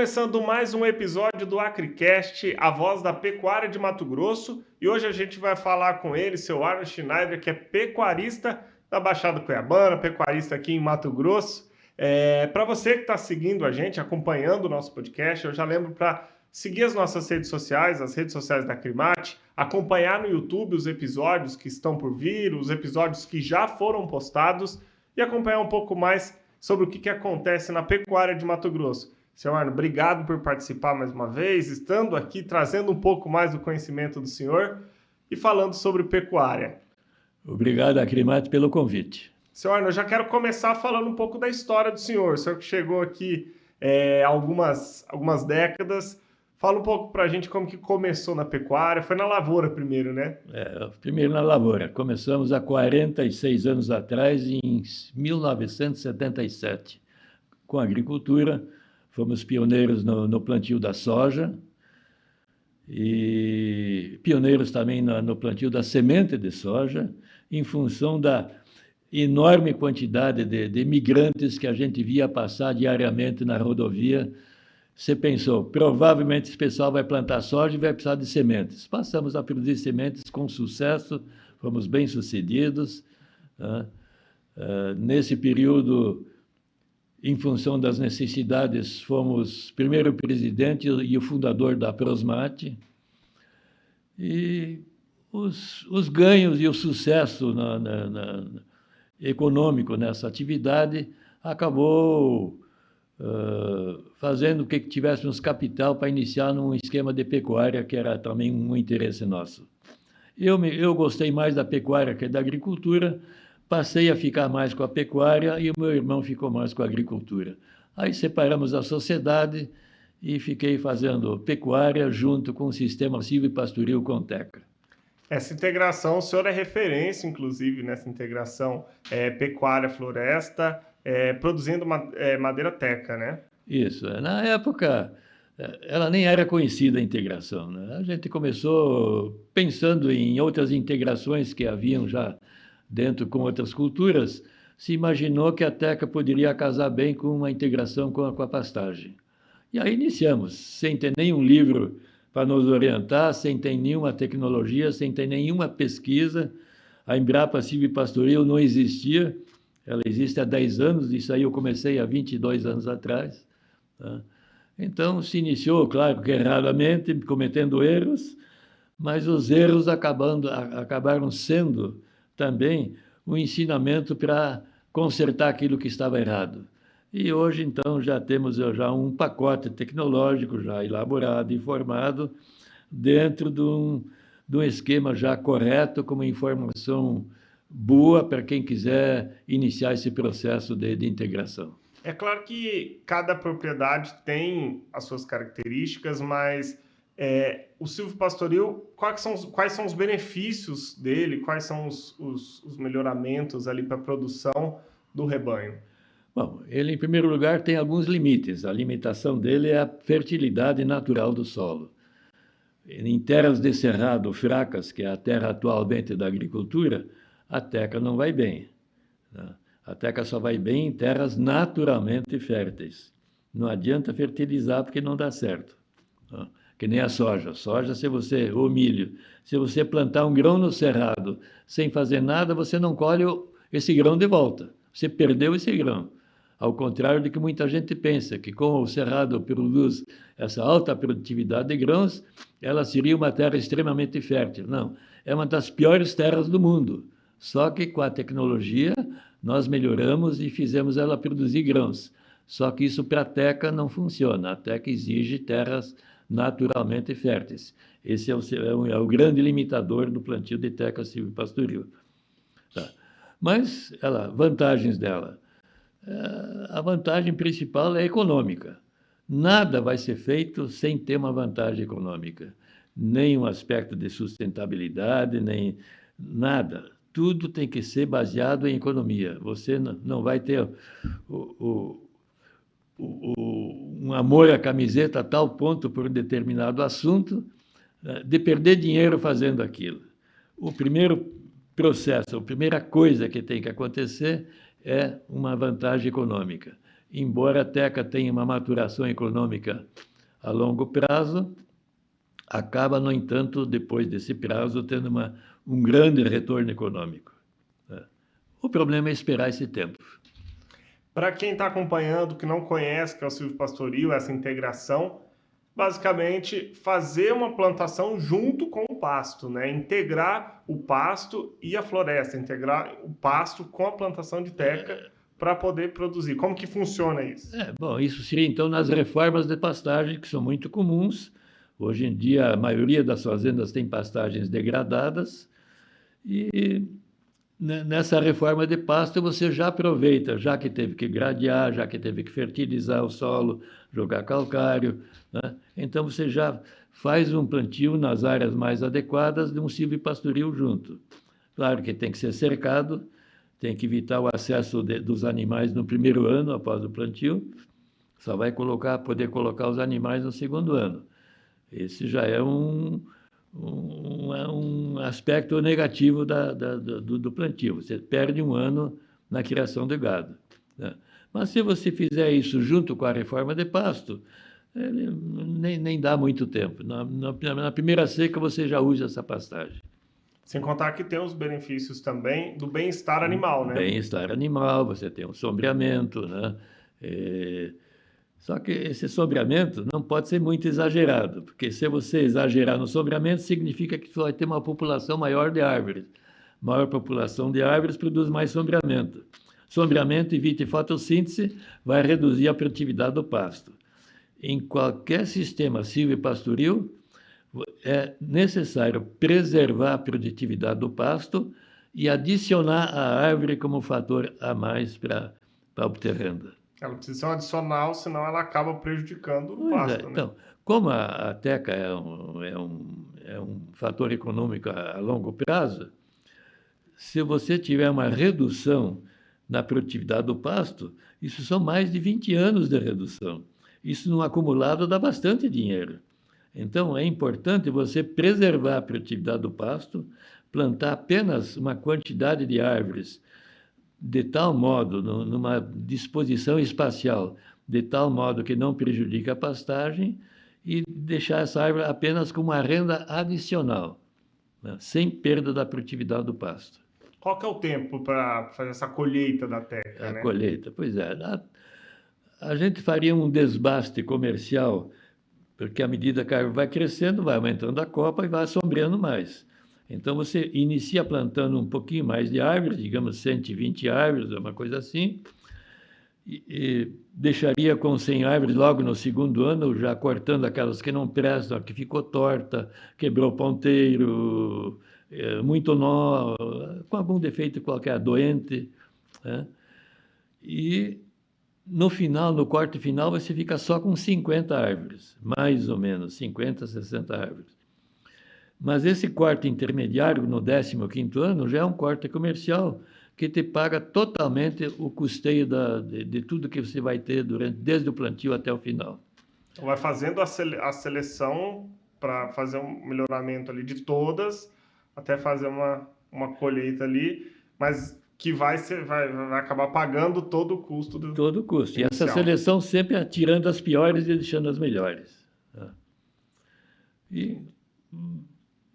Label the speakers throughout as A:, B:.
A: começando mais um episódio do AcriCast, a voz da pecuária de Mato Grosso. E hoje a gente vai falar com ele, seu Arno Schneider, que é pecuarista da Baixada Cuiabana, pecuarista aqui em Mato Grosso. Para você que está seguindo a gente, acompanhando o nosso podcast, eu já lembro para seguir as nossas redes sociais, as redes sociais da Acrimate, acompanhar no YouTube os episódios que estão por vir, os episódios que já foram postados e acompanhar um pouco mais sobre o que acontece na pecuária de Mato Grosso. Senhor Arno, obrigado por participar mais uma vez, estando aqui, trazendo um pouco mais do conhecimento do senhor e falando sobre pecuária.
B: Obrigado, Acrimate, pelo convite.
A: Senhor Arno, eu já quero começar falando um pouco da história do senhor. O senhor que chegou aqui há algumas décadas. Fala um pouco para a gente como que começou na pecuária. Foi na lavoura primeiro, né?
B: Primeiro na lavoura. Começamos há 46 anos atrás, em 1977, com a agricultura. Fomos pioneiros no plantio da soja e pioneiros também no plantio da semente de soja, em função da enorme quantidade de imigrantes que a gente via passar diariamente na rodovia. Você pensou, provavelmente esse pessoal vai plantar soja e vai precisar de sementes. Passamos a produzir sementes com sucesso, fomos bem-sucedidos. Nesse período, em função das necessidades, fomos primeiro presidente e o fundador da Prosmate. E os ganhos e o sucesso econômico nessa atividade acabou fazendo com que tivéssemos capital para iniciar num esquema de pecuária, que era também um interesse nosso. Eu gostei mais da pecuária que da agricultura, passei a ficar mais com a pecuária e o meu irmão ficou mais com a agricultura. Aí separamos a sociedade e fiquei fazendo pecuária junto com o Sistema Silvopastoril Conteca.
A: Essa integração, o senhor é referência, inclusive, nessa integração pecuária-floresta, produzindo madeira teca, né?
B: Isso. Na época, ela nem era conhecida a integração, né? A gente começou pensando em outras integrações que haviam já dentro com outras culturas, se imaginou que a teca poderia casar bem com uma integração com a pastagem. E aí iniciamos, sem ter nenhum livro para nos orientar, sem ter nenhuma tecnologia, sem ter nenhuma pesquisa. A Embrapa Silvopastoril não existia, ela existe há 10 anos, isso aí eu comecei há 22 anos atrás. Tá? Então, se iniciou, claro que erradamente, cometendo erros, mas os erros acabaram sendo também um ensinamento para consertar aquilo que estava errado. E hoje, então, já temos um pacote tecnológico já elaborado e formado dentro de um esquema já correto, com uma informação boa para quem quiser iniciar esse processo de integração.
A: É claro que cada propriedade tem as suas características, mas o silvopastoril, quais são os benefícios dele, quais são os melhoramentos ali para a produção do rebanho?
B: Bom, ele, em primeiro lugar, tem alguns limites. A limitação dele é a fertilidade natural do solo. Em terras de cerrado fracas, que é a terra atualmente da agricultura, a teca não vai bem. A teca só vai bem em terras naturalmente férteis. Não adianta fertilizar porque não dá certo. Que nem a soja. Ou milho. Se você plantar um grão no cerrado sem fazer nada, você não colhe esse grão de volta. Você perdeu esse grão. Ao contrário do que muita gente pensa, que como o cerrado produz essa alta produtividade de grãos, ela seria uma terra extremamente fértil. Não, é uma das piores terras do mundo. Só que com a tecnologia nós melhoramos e fizemos ela produzir grãos. Só que isso para a teca não funciona. A teca exige terras naturalmente férteis. Esse é o grande limitador do plantio de teca silvopastoril. Tá. Mas, vantagens dela. A vantagem principal é econômica. Nada vai ser feito sem ter uma vantagem econômica. Nem um aspecto de sustentabilidade, nem nada. Tudo tem que ser baseado em economia. Você não vai ter um amor à camiseta a tal ponto por um determinado assunto de perder dinheiro fazendo aquilo. O primeiro processo, a primeira coisa que tem que acontecer é uma vantagem econômica. embora a teca tenha uma maturação econômica a longo prazo, acaba, no entanto, depois desse prazo, tendo um grande retorno econômico. O problema é esperar esse tempo.
A: Para quem está acompanhando, que não conhece que é o silvopastoril, essa integração, basicamente fazer uma plantação junto com o pasto, né? Integrar o pasto e a floresta, integrar o pasto com a plantação de teca para poder produzir. Como que funciona isso?
B: Bom, isso seria então nas reformas de pastagem, que são muito comuns. Hoje em dia, a maioria das fazendas tem pastagens degradadas e nessa reforma de pasto você já aproveita, já que teve que gradear, já que teve que fertilizar o solo, jogar calcário, né? Então você já faz um plantio nas áreas mais adequadas de um silvopastoril junto. Claro que tem que ser cercado, tem que evitar o acesso dos animais no primeiro ano após o plantio, só vai poder colocar os animais no segundo ano. Esse já é um aspecto negativo do plantio. Você perde um ano na criação de gado, né? Mas se você fizer isso junto com a reforma de pasto, nem dá muito tempo. Na primeira seca você já usa essa pastagem.
A: Sem contar que tem os benefícios também do bem-estar animal, né?
B: Bem-estar animal, você tem um sombreamento, né? Só que esse sombreamento não pode ser muito exagerado, porque se você exagerar no sombreamento, significa que você vai ter uma população maior de árvores. Maior população de árvores produz mais sombreamento. Sombreamento evita fotossíntese, vai reduzir a produtividade do pasto. Em qualquer sistema silvopastoril, é necessário preservar a produtividade do pasto e adicionar a árvore como fator a mais para obter renda.
A: Ela precisa ser um adicional, senão ela acaba prejudicando o pasto, né?
B: Então, como a teca é um fator econômico a longo prazo, se você tiver uma redução na produtividade do pasto, isso são mais de 20 anos de redução. Isso, no acumulado, dá bastante dinheiro. Então, é importante você preservar a produtividade do pasto, plantar apenas uma quantidade de árvores de tal modo, numa disposição espacial, de tal modo que não prejudique a pastagem e deixar essa árvore apenas com uma renda adicional, né, sem perda da produtividade do pasto.
A: Qual que é o tempo para fazer essa colheita da teca, né?
B: A colheita, pois é. A gente faria um desbaste comercial, porque à medida que a árvore vai crescendo, vai aumentando a copa e vai sombreando mais. Então, você inicia plantando um pouquinho mais de árvores, digamos 120 árvores, uma coisa assim, e deixaria com 100 árvores logo no segundo ano, já cortando aquelas que não prestam, que ficou torta, quebrou o ponteiro, muito nó, com algum defeito qualquer, doente, né? E no final, no corte final, você fica só com 50 árvores, mais ou menos, 50, 60 árvores. Mas esse corte intermediário, no 15º ano, já é um corte comercial que te paga totalmente o custeio de tudo que você vai ter desde o plantio até o final.
A: Então, vai fazendo a seleção para fazer um melhoramento ali de todas, até fazer uma colheita ali, mas que vai acabar pagando todo o custo do
B: todo o custo.
A: inicial.
B: E essa seleção sempre tirando as piores e deixando as melhores. E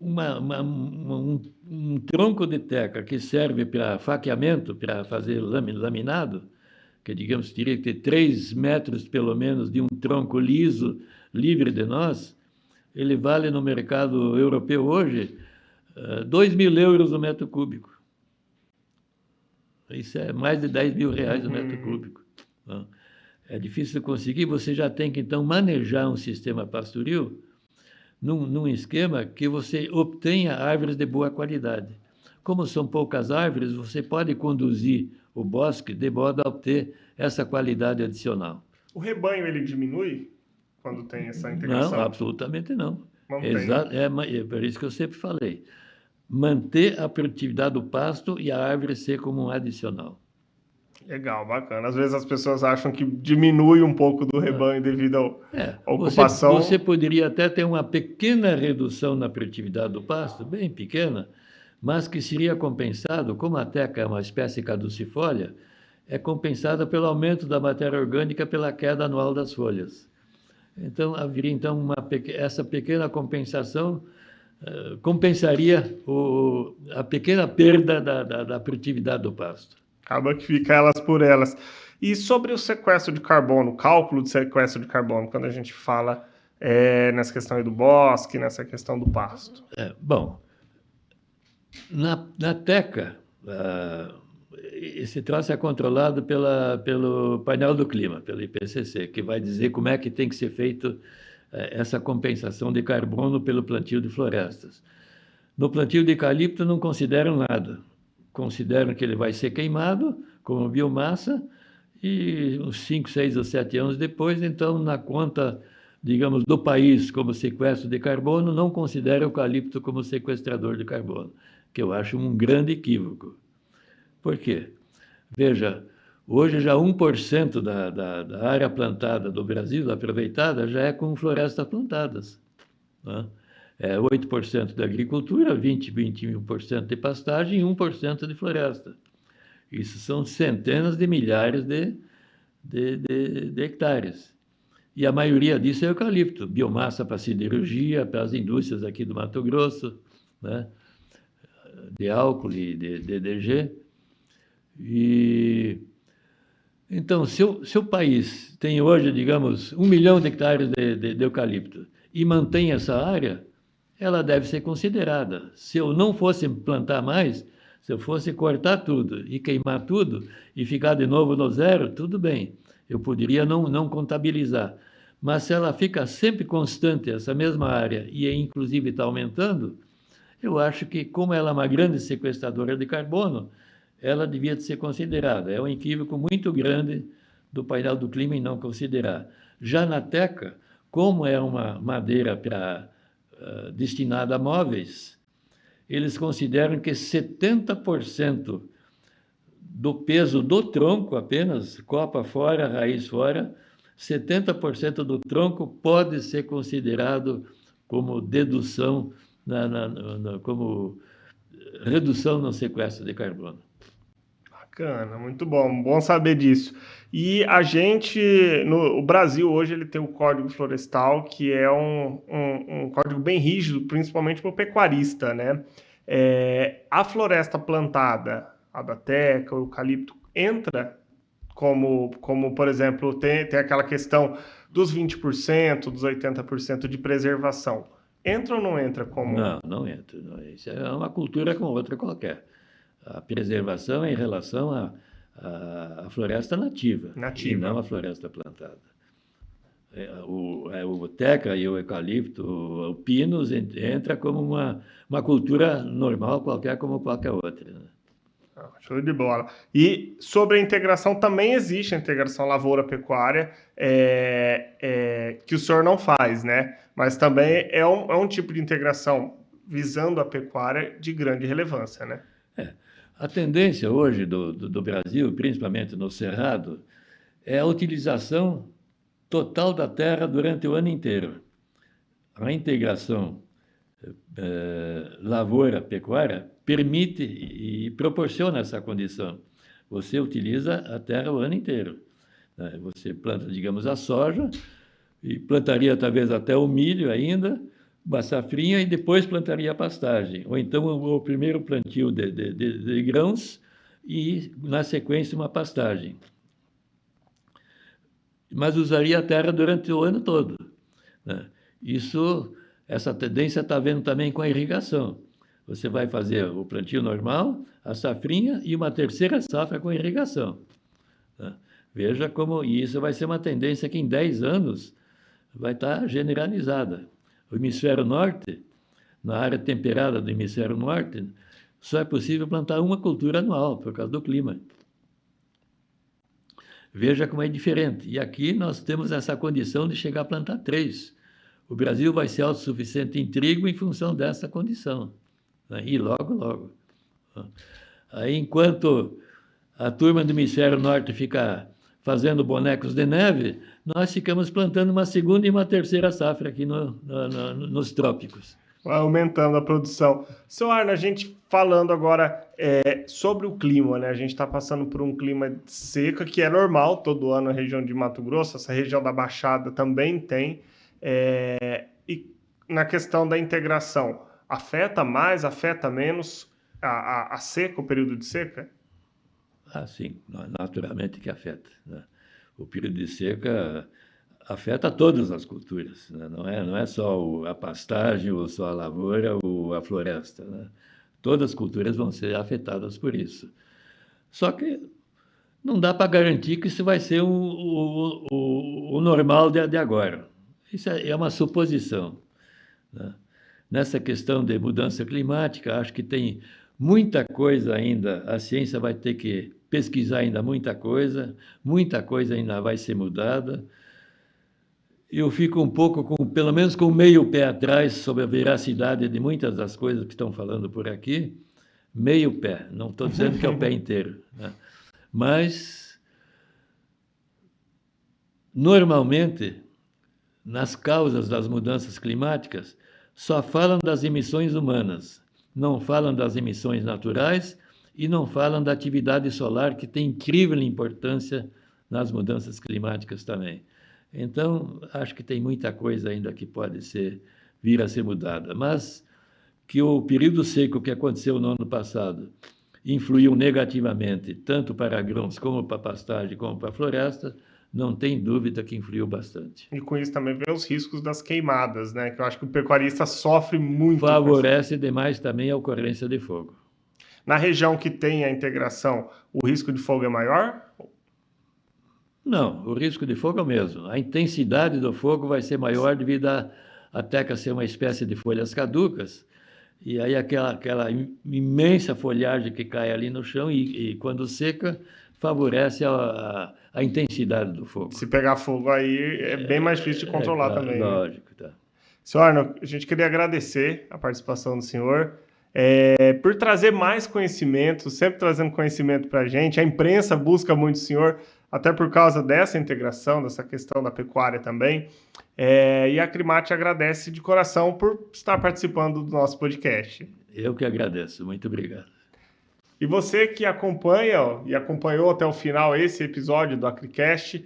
B: um tronco de teca que serve para faqueamento, para fazer laminado, que, digamos, teria que ter 3 metros, pelo menos, de um tronco liso, livre de nós, ele vale no mercado europeu hoje 2.000 euros o metro cúbico. Isso é mais de 10 mil reais o metro cúbico. É difícil conseguir, você já tem que, então, manejar um sistema pastoril num esquema que você obtenha árvores de boa qualidade. Como são poucas árvores, você pode conduzir o bosque de modo a obter essa qualidade adicional.
A: O rebanho, ele diminui quando tem essa integração?
B: Não, absolutamente não.
A: Mantém.
B: É por isso que eu sempre falei. Manter a produtividade do pasto e a árvore ser como um adicional.
A: Legal, bacana. Às vezes as pessoas acham que diminui um pouco do rebanho devido à ocupação.
B: Você poderia até ter uma pequena redução na produtividade do pasto, bem pequena, mas que seria compensado, como a teca é uma espécie caducifólia, é compensada pelo aumento da matéria orgânica pela queda anual das folhas. Então, haveria então essa pequena compensação compensaria a pequena perda da produtividade do pasto.
A: Acaba que fica elas por elas. E sobre o sequestro de carbono, o cálculo de sequestro de carbono, quando a gente fala nessa questão aí do bosque, nessa questão do pasto?
B: Bom, na TECA, esse troço é controlado pelo painel do clima, pelo IPCC, que vai dizer como é que tem que ser feito essa compensação de carbono pelo plantio de florestas. No plantio de eucalipto não consideram nada. Consideram que ele vai ser queimado como biomassa e uns 5, 6 ou 7 anos depois, então, na conta, digamos, do país como sequestro de carbono, não considera o eucalipto como sequestrador de carbono, que eu acho um grande equívoco. Por quê? Veja, hoje já 1% da área plantada do Brasil, aproveitada, já é com florestas plantadas, né? 8% da agricultura, 21% de pastagem e 1% de floresta. Isso são centenas de milhares de hectares. E a maioria disso é eucalipto, biomassa para siderurgia, para as indústrias aqui do Mato Grosso, né? De álcool e de DDG. Então, se o país tem hoje, digamos, 1 milhão de hectares de eucalipto e mantém essa área, ela deve ser considerada. Se eu não fosse plantar mais, se eu fosse cortar tudo e queimar tudo e ficar de novo no zero, tudo bem, eu poderia não contabilizar. Mas se ela fica sempre constante, essa mesma área, e inclusive está aumentando, eu acho que, como ela é uma grande sequestradora de carbono, ela devia ser considerada. É um equívoco muito grande do painel do clima em não considerar. Já na TECA, como é uma madeira destinada a móveis, eles consideram que 70% do peso do tronco apenas, copa fora, raiz fora, 70% do tronco pode ser considerado como dedução, como redução no sequestro de carbono.
A: Bacana, muito bom, bom saber disso. E a gente, o Brasil hoje, ele tem o Código Florestal, que é um código bem rígido, principalmente para o pecuarista, né? A floresta plantada, a da teca, o eucalipto, entra como por exemplo, tem aquela questão dos 20%, dos 80% de preservação. Entra ou não entra como...
B: Não entra. Isso é uma cultura com outra qualquer. A preservação é em relação à floresta nativa, e não à floresta plantada. O teca e o eucalipto, o pinus, entra como uma cultura normal, qualquer como qualquer outra, né?
A: Show de bola. E sobre a integração, também existe a integração lavoura-pecuária, que o senhor não faz, né? Mas também é um tipo de integração visando a pecuária de grande relevância, né?
B: A tendência hoje do Brasil, principalmente no Cerrado, é a utilização total da terra durante o ano inteiro. A integração lavoura-pecuária permite e proporciona essa condição. Você utiliza a terra o ano inteiro. Você planta, digamos, a soja, e plantaria talvez até o milho ainda, uma safrinha, e depois plantaria a pastagem. Ou então o primeiro plantio de grãos e, na sequência, uma pastagem. Mas usaria a terra durante o ano todo, né? Essa tendência está vendo também com a irrigação. Você vai fazer o plantio normal, a safrinha e uma terceira safra com irrigação, né? Veja como isso vai ser uma tendência que em 10 anos vai estar generalizada. O hemisfério norte, na área temperada do hemisfério norte, só é possível plantar uma cultura anual, por causa do clima. Veja como é diferente. E aqui nós temos essa condição de chegar a plantar 3. O Brasil vai ser autossuficiente em trigo em função dessa condição, né? E logo. Aí, enquanto a turma do hemisfério norte fica fazendo bonecos de neve, nós ficamos plantando uma segunda e uma terceira safra aqui nos trópicos.
A: vai aumentando a produção. Seu Arno, a gente falando agora sobre o clima, né? A gente está passando por um clima de seca, que é normal todo ano na região de Mato Grosso, essa região da Baixada também tem. E na questão da integração, afeta mais, afeta menos a seca, o período de seca?
B: Ah, sim, naturalmente que afeta, né? O período de seca afeta todas as culturas, né? Não é só a pastagem, ou só a lavoura, ou a floresta, né? Todas as culturas vão ser afetadas por isso. Só que não dá para garantir que isso vai ser o normal de agora. Isso é uma suposição, né? Nessa questão de mudança climática, acho que tem muita coisa ainda, a ciência vai ter que pesquisar ainda muita coisa ainda vai ser mudada. Eu fico um pouco, pelo menos com meio pé atrás, sobre a veracidade de muitas das coisas que estão falando por aqui. Meio pé, não estou dizendo que é o pé inteiro, né? Mas, normalmente, nas causas das mudanças climáticas, só falam das emissões humanas, não falam das emissões naturais e não falam da atividade solar, que tem incrível importância nas mudanças climáticas também. Então, acho que tem muita coisa ainda que pode vir a ser mudada, mas que o período seco que aconteceu no ano passado influiu negativamente, tanto para grãos, como para pastagem, como para floresta, não tem dúvida que influiu bastante.
A: E com isso também vem os riscos das queimadas, né? Que eu acho que o pecuarista sofre muito.
B: Favorece demais também a ocorrência de fogo.
A: Na região que tem a integração, o risco de fogo é maior?
B: Não, o risco de fogo é o mesmo. A intensidade do fogo vai ser maior devido a teca ser uma espécie de folhas caducas, e aí aquela imensa folhagem que cai ali no chão e quando seca, favorece a intensidade do fogo.
A: Se pegar fogo aí, é bem mais difícil de controlar também.
B: Lógico, tá.
A: Senhor Arno, a gente queria agradecer a participação do senhor, por trazer mais conhecimento, sempre trazendo conhecimento para a gente. A imprensa busca muito o senhor, até por causa dessa integração, dessa questão da pecuária também. E a Acrimate agradece de coração por estar participando do nosso podcast.
B: Eu que agradeço, muito obrigado.
A: E você que acompanha e acompanhou até o final esse episódio do Acricast,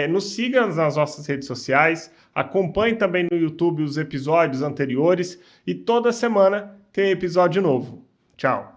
A: nos siga nas nossas redes sociais, acompanhe também no YouTube os episódios anteriores e toda semana tem episódio novo. Tchau!